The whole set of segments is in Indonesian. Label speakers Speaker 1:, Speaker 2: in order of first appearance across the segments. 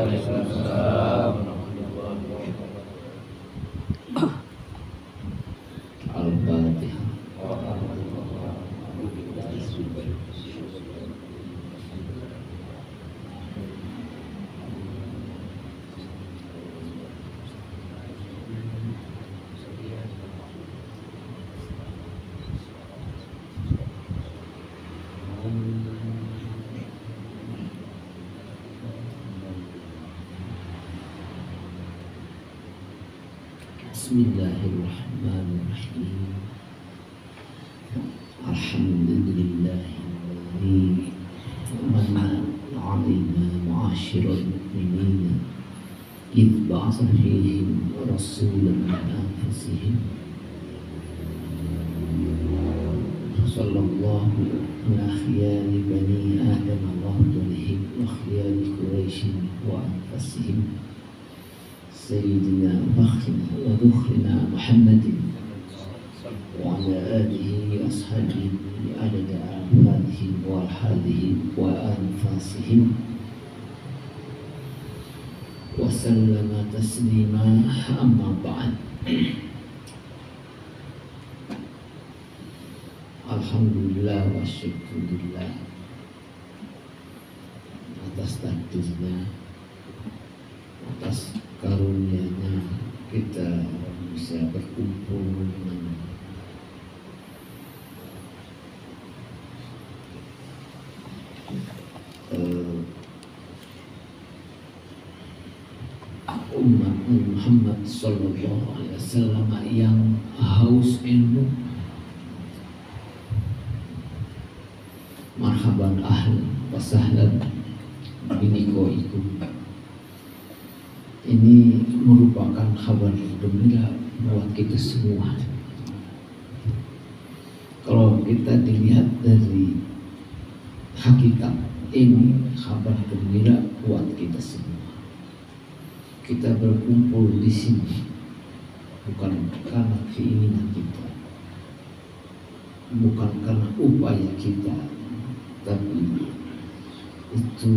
Speaker 1: Waalaikumsalam.
Speaker 2: Al-Fatihah. Bismillahirrahmanirrahim. Alhamdulillahilladzi manna 'alaina ma'asyiral mu'minin idh ba'atha fihim rasulan min anfusihim sallallahu ala khiyari bani adam wa afdalihim wa khiyari quraisyin wa anfusihim Sayyidina Fakhrina wa Dukhrina Muhammadin wa ala alihi ashabihi adada afadihim wa alhadihim wa anfasihim wa sallama taslima amma ba'd. Alhamdulillah wa syukurillah atas takdirnya, atas karunia-Nya kita bisa berkumpul dengan umat Muhammad sallallahu alaihi wasallam yang haus ilmu. Marhaban ahlan wa sahlan biniqaikum. Ini merupakan kabar gembira buat kita semua. Kalau kita dilihat dari hakikat, ini kabar gembira buat kita semua. Kita berkumpul di sini bukan karena keinginan kita, bukan karena upaya kita, tapi itu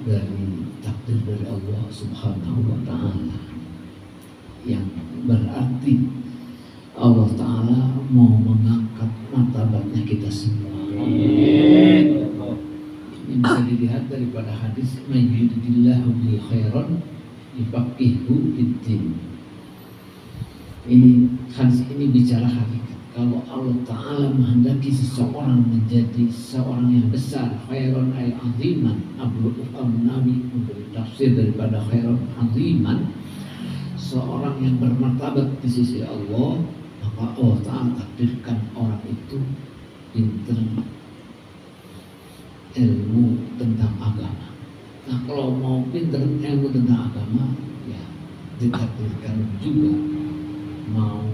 Speaker 2: dari takdir dari Allah Subhanahu wa Ta'ala, yang berarti Allah Ta'ala mau mengangkat martabatnya kita semua. Ini bisa dilihat daripada hadis man yuridillahu bihi khairan yufaqihuhu fid-din. Ini hadis ini bicara hakikat. Kalau Allah Ta'ala menghendaki seseorang menjadi seorang yang besar, khairan ay aziman, Abu Nabi memberi tafsir daripada khairan aziman, seorang yang bermartabat di sisi Allah, maka Allah Ta'ala takdirkan orang itu pinter ilmu tentang agama. Nah, kalau mau pinter ilmu tentang agama, ya ditakdirkan juga mau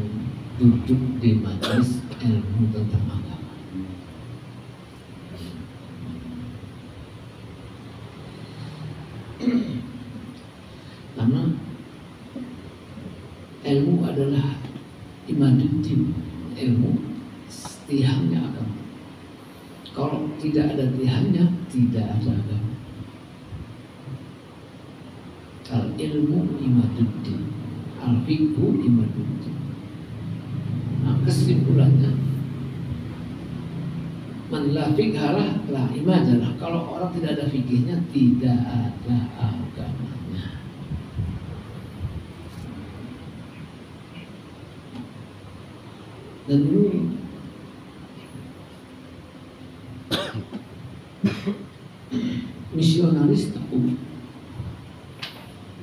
Speaker 2: duduk di majelis ilmu tentang agama. Karena ilmu adalah imaduddin, ilmu tiangnya agama. Kalau tidak ada tiangnya, tidak ada agama. Al ilmu imaduddin, al fiqhu imaduddin. Nah, kesimpulannya man la fikhalah la imadalah. Kalau orang tidak ada fikihnya, tidak ada agamanya. Dan ini misionaris tahu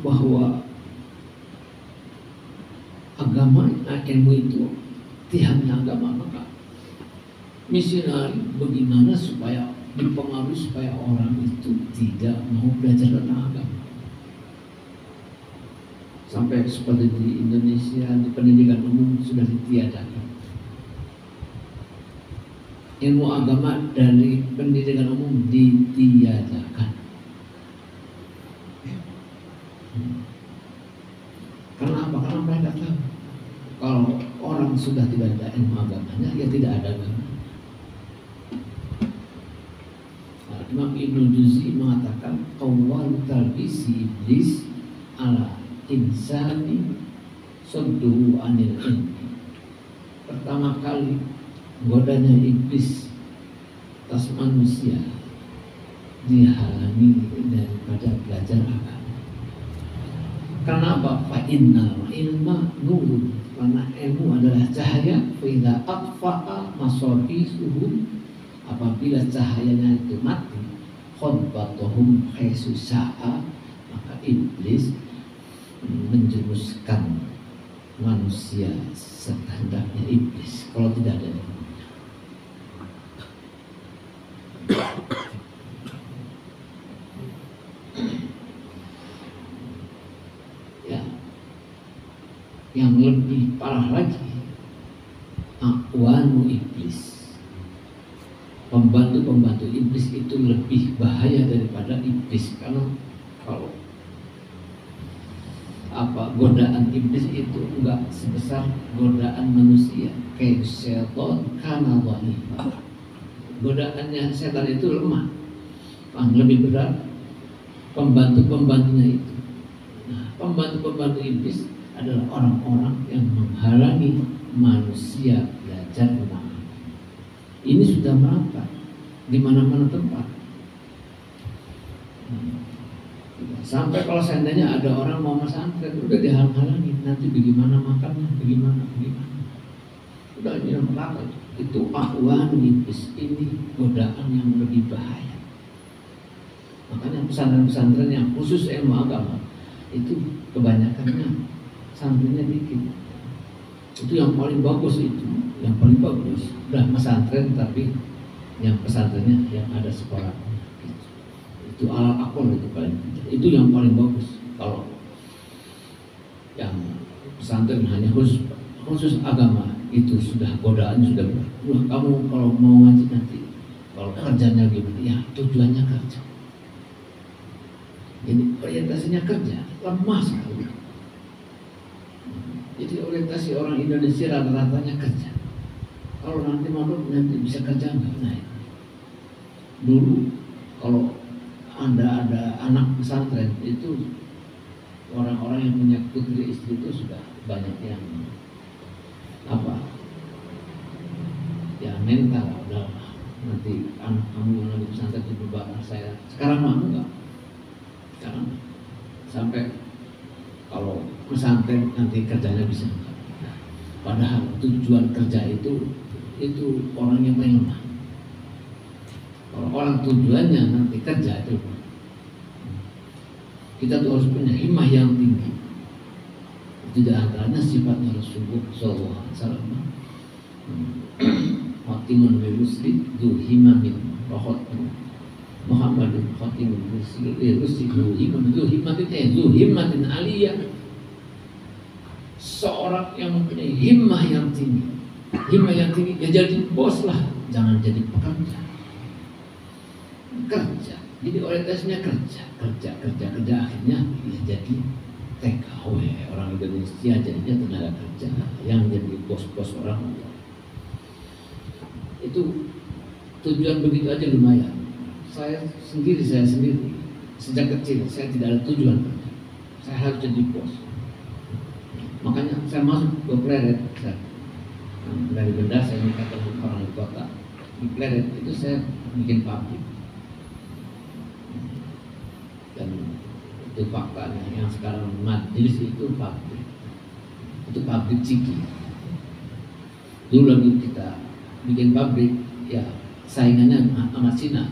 Speaker 2: bahwa agama, ilmu itu tiangnya agama. Maka misionari bagaimana supaya dipengaruhi supaya orang itu tidak mau belajar tentang agama. Sampai seperti di Indonesia, di pendidikan umum sudah ditiadakan ilmu agama dari pendidikan umum, ditiadakan. Karena apa? Karena mereka tahu kalau orang sudah tidak ada ilmu agamanya, ya tidak ada agama. Imam Ibnu Jauzi mengatakan awal talbis si iblis ala insani sodduhu anil ilmi. Pertama kali godanya iblis atas manusia dihalangi daripada belajar agama. Kenapa? Fa innal ilma nurun, karena ilmu adalah cahaya. Fa idza atfa'a masabisuhum, apabila cahayanya itu mati, khabbatahum haitsu sya'a, maka iblis menjerumuskan manusia sekehendaknya iblis kalau tidak ada ilmu. Yang lebih parah lagi, akwanu iblis, pembantu-pembantu iblis itu lebih bahaya daripada iblis. Karena kalau godaan iblis itu enggak sebesar godaan manusia. Kayak setan kana dha'ifa, godaannya setan itu lemah. Yang lebih berat pembantu-pembantunya itu. Nah, pembantu-pembantu iblis adalah orang-orang yang menghalangi manusia belajar memahami. Ini sudah merata di mana-mana tempat. Sampai kalau seandainya ada orang mau pesantren udah dihalang-halangi, nanti bagaimana makannya, bagaimana. Udah ini merata. Itu ahwan iblis, ini godaan yang lebih bahaya. Makanya pesantren-pesantren yang khusus ilmu agama itu kebanyakannya santrinya dikit. Itu yang paling bagus, itu yang paling bagus. Udah pesantren tapi yang pesantrennya yang ada sekolah. Itu alat akol itu paling. Itu yang paling bagus. Kalau yang pesantren hanya khusus agama, itu sudah godaannya sudah berat. Wah, kamu kalau mau ngaji nanti, kalau kerjanya gimana? Ya tujuannya kerja. Jadi orientasinya kerja, lemah sekali. Jadi orientasi orang Indonesia rata-ratanya kerja. Kalau nanti nanti bisa kerja enggak? Nah, dulu kalau ada anak pesantren itu orang-orang yang punya putri istri itu sudah banyak yang ya mental, udah nanti anak kamu yang lagi pesantren itu bakal saya. Sekarang mau enggak? Sekarang sampai kalau pesantren nanti kerjanya bisa enggak. Padahal tujuan kerja itu orang yang paling lemah. Kalau orang tujuannya nanti kerja itu, kita tuh harus punya himmah yang tinggi. Tidak antaranya sifatnya Rasulullah SAW. Khatimun bil rusli du himamin rohot Muhammadun khatimun bil rusli du himmatin aliyah. Seorang yang mempunyai himmah yang tinggi. Himmah yang tinggi, ya jadi bos lah, jangan jadi pekerja. Kerja, jadi orientasinya kerja akhirnya ya jadi TKW. Orang Indonesia jadinya tenaga kerja yang jadi bos-bos orang. Itu tujuan begitu aja lumayan. Saya sendiri sejak kecil saya tidak ada tujuan kerja. Saya harus jadi bos. Makanya saya masuk ke Pleret. Dari benda saya nikah dengan orang di kota. Di Pleret itu saya bikin pabrik. Dan itu faktanya, yang sekarang majelis itu pabrik. Itu pabrik Ciki. Dulu lagi kita bikin pabrik, ya saingannya sama Cina.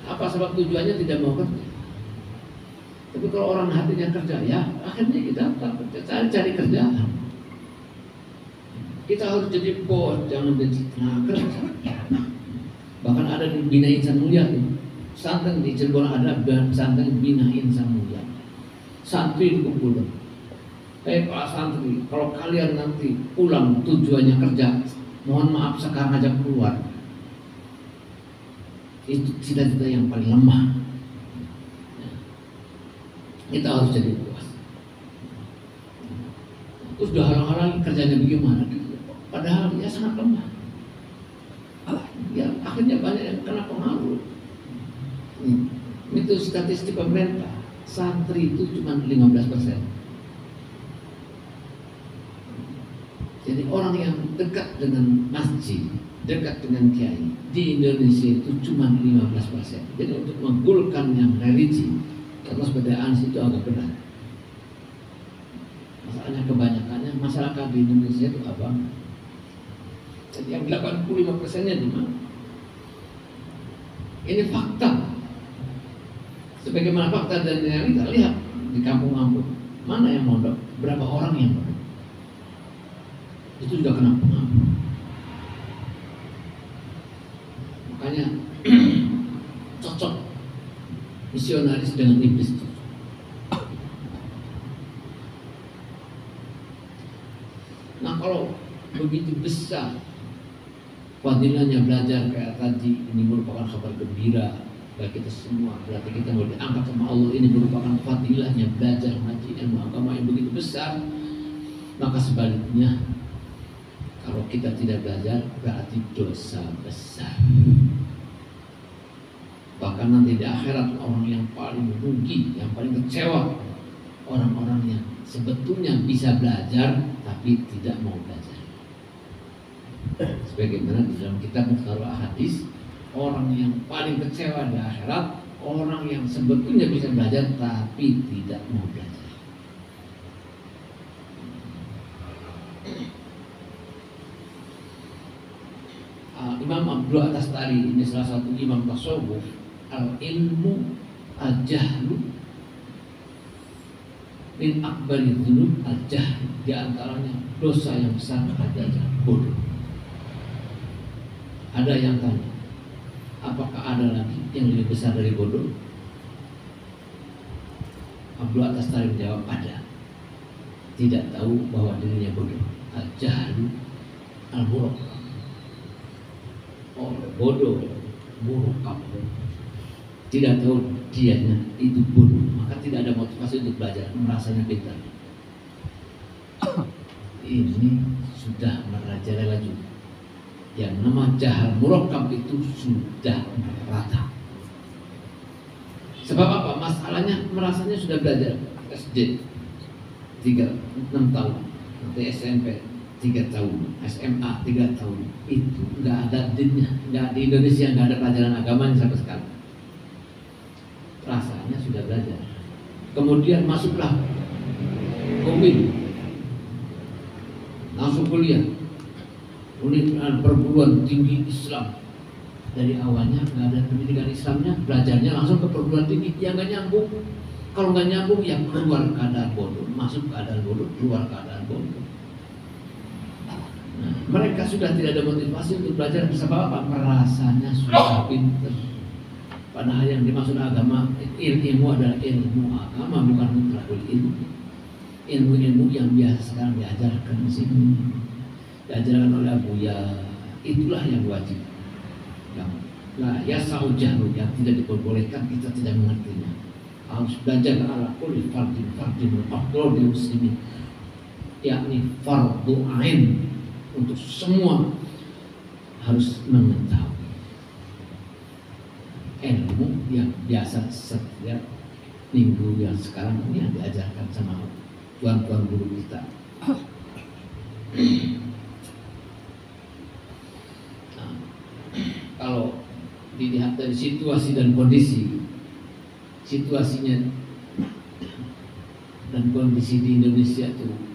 Speaker 2: Apa sebab tujuannya tidak mau kerja? Tapi kalau orang hatinya kerja, ya akhirnya kita cari kerjaan. Kita harus jadi bos, jangan jadi tenaga kerja. Bahkan ada di Bina Insan Mulia tuh, pesantren di Cirebon ada pesantren Bina Insan Mulia. Santri dikumpul. Pak santri, kalau kalian nanti pulang tujuannya kerja, mohon maaf sekarang aja keluar. Itu cita-cita yang paling lemah. Kita harus jadi bos. Terus udah halang-halangi kerjanya bagaimana? Padahal dia sangat lemah. Ya akhirnya banyak yang kena pengaruh. Ini itu statistik pemerintah, santri itu cuma 15%. Jadi orang yang dekat dengan masjid, dekat dengan kiai di Indonesia itu cuma 15%. Jadi untuk menggulkan yang religi, karena sepedaan itu agak berat. Masalahnya kebanyakannya masyarakat di Indonesia itu apa? Jadi yang 85%-nya di mana? Ini fakta. Sebagaimana fakta dan realita, lihat di kampung-kampung mana yang mondok, berapa orang yang mondok. Itu sudah kena pengaruh. Makanya cocok misionaris dengan iblis. Nah, kalau begitu besar fadilahnya belajar kayak tadi, ini merupakan kabar gembira bagi kita semua. Berarti kita mau diangkat sama Allah, ini merupakan fadilahnya belajar ngaji ilmu agama yang begitu besar. Maka sebaliknya, kalau kita tidak belajar berarti dosa besar. Bahkan nanti di akhirat orang yang paling rugi, yang paling kecewa, orang-orang yang sebetulnya bisa belajar tapi tidak mau belajar. Sebagaimana di dalam kitab Mukhtasar Hadis, orang yang paling kecewa di akhirat, orang yang sebetulnya bisa belajar tapi tidak mau belajar. Imam Abdul Atastari, ini salah satu imam tasawuf, al-ilmu al-jahlu min akbari dzunub al-jahl, di antaranya dosa yang besar adalah bodoh. Ada yang tanya, apakah ada lagi yang lebih besar dari bodoh? Abdul Atastari menjawab, ada. Tidak tahu bahwa dirinya bodoh. Al-jahlu al-murakkab. Bodoh, buruk kamu, tidak tahu dianya itu bodoh, maka tidak ada motivasi untuk belajar, merasanya pintar. Ini sudah merajalela juga. Yang nama jahal murakkab itu sudah rata. Sebab apa? Masalahnya merasanya sudah belajar SD 6 tahun, nanti SMP 3 tahun, SMA 3 tahun, itu nggak ada dinnya, nggak di Indonesia nggak ada pelajaran agamanya sampai sekarang. Rasanya sudah belajar. Kemudian masuklah UIN, langsung kuliah, Universitas Perguruan Tinggi Islam. Dari awalnya nggak ada pendidikan Islamnya, belajarnya langsung ke perguruan tinggi, ya nggak nyambung. Kalau nggak nyambung, ya keluar keadaan bodoh, masuk keadaan bodoh, keluar keadaan bodoh. Mereka sudah tidak ada motivasi untuk belajar, sebab apa? Merasanya sudah pintar. Padahal yang dimaksud agama, ilmu adalah ilmu agama, bukan mutlakul ilmu. Ilmu-ilmu yang biasa sekarang diajarkan di sini, diajarkan oleh Buya, itulah yang wajib. Yang lah ya saujahlu, yang tidak diperbolehkan, kita tidak mengertinya. Harus belajar ala kulli fardin afdal di muslimin, yakni fardu ain. Untuk semua harus mengetahui ilmu yang biasa setiap minggu yang sekarang ini yang diajarkan sama tuan-tuan guru kita. Nah, kalau dilihat dari situasi dan kondisi, situasinya dan kondisi di Indonesia itu,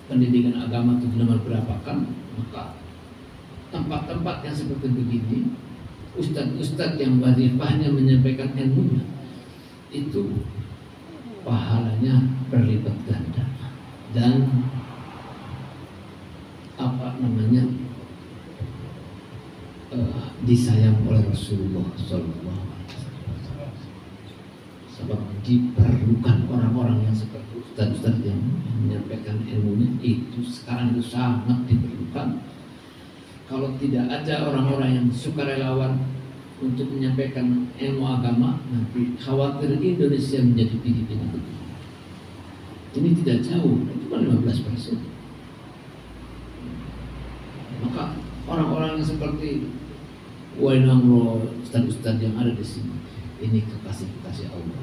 Speaker 2: pendidikan agama itu nomor berapa kan, maka tempat-tempat yang seperti begini, ustadz-ustadz yang wazifahnya menyampaikan ilmunya itu pahalanya berlipat ganda dan disayang oleh Rasulullah SAW. Sebab diperlukan orang-orang yang seperti ustadz-ustadz yang menyampaikan ilmunya itu sekarang itu sangat diperlukan. Kalau tidak ada orang-orang yang sukarelawan untuk menyampaikan ilmu agama, nanti khawatir Indonesia menjadi Filipina. Ini tidak jauh, cuma 15%. Maka orang-orang yang seperti Wainangro ustaz-ustaz yang ada di sini, ini kekasih Allah,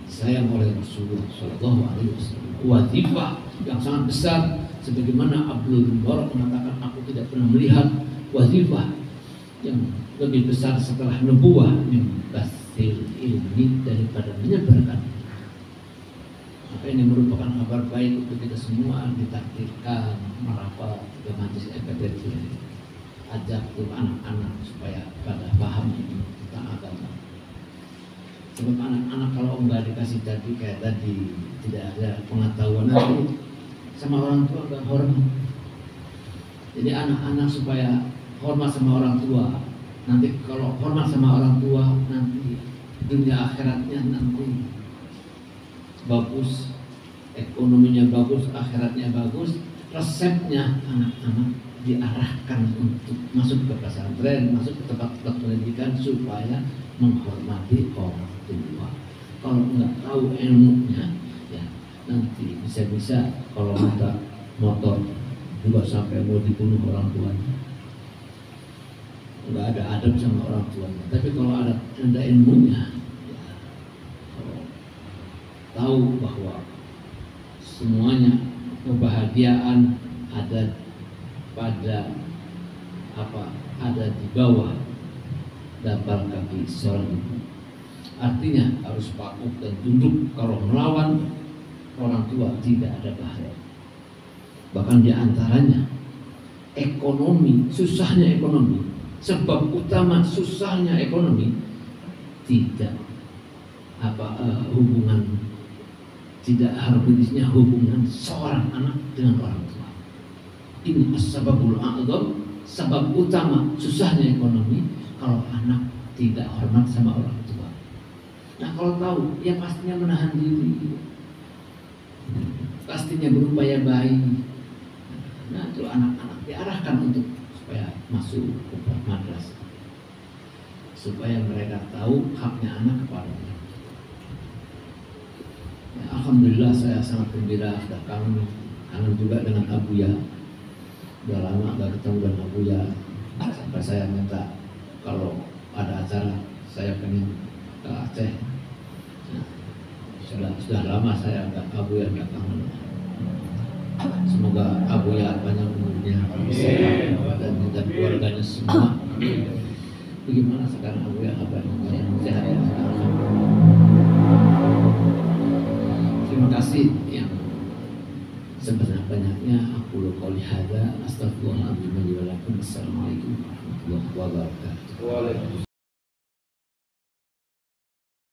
Speaker 2: disayang oleh Rasulullah Shallallahu Alaihi Wasallam. Wazifah yang sangat besar, sebagaimana Abdul Mubarak mengatakan, aku tidak pernah melihat wazifah yang lebih besar setelah nubuah min basil ilmi, daripada menyebarkan. Maka ini merupakan kabar baik untuk kita semua, ditakdirkan merapat ke majelis FPT. Ajak tuh anak-anak supaya pada paham tentang agama. Sebab anak-anak kalau enggak dikasih tadi kayak tadi, tidak ada pengetahuan, nanti sama orang tua enggak hormat. Jadi anak-anak supaya hormat sama orang tua. Nanti kalau hormat sama orang tua, nanti dunia akhiratnya nanti bagus, ekonominya bagus, akhiratnya bagus. Resepnya anak-anak diarahkan untuk masuk ke pesantren, masuk ke tempat-tempat pendidikan supaya menghormati orang tua. Kalau nggak tahu ilmunya, ya nanti bisa-bisa kalau minta motor juga sampai mau dibunuh orang tuanya. Nggak ada adab sama orang tuanya. Tapi kalau ada ilmunya, ya, kalau tahu bahwa semuanya kebahagiaan ada pada ada di bawah dapal kaki seorang ibu. Artinya harus patuh dan tunduk. Kalau melawan orang tua tidak ada bahaya. Bahkan di antaranya ekonomi, susahnya ekonomi. Sebab utama susahnya ekonomi tidak hubungan, tidak harmonisnya hubungan seorang anak dengan orang tua. Ini as-sababul a'dzam, sebab utama susahnya ekonomi kalau anak tidak hormat sama orang tua. Nah kalau tahu, ya pastinya menahan diri, pastinya berupaya baik. Nah itu anak-anak diarahkan untuk supaya masuk ke madrasah, supaya mereka tahu haknya anak kepada orang tua. Ya, alhamdulillah saya sangat gembira sudah kangen juga dengan Abuya. Udah lama gak ketemu dengan Abuya, sampai saya minta kalau ada acara saya pengen ke Aceh. Nah, sudah lama saya agak Abuya gak kangen. Semoga Abuya banyak umurnya, sehat, dan keluarganya semua. Bagaimana sekarang Abuya kabarnya? Sehat ya? Terima kasih yang sebanyak-banyaknya. Aku qouli hadza, astaghfirullahaladzim wa lakum. Assalamualaikum warahmatullahi wabarakatuh.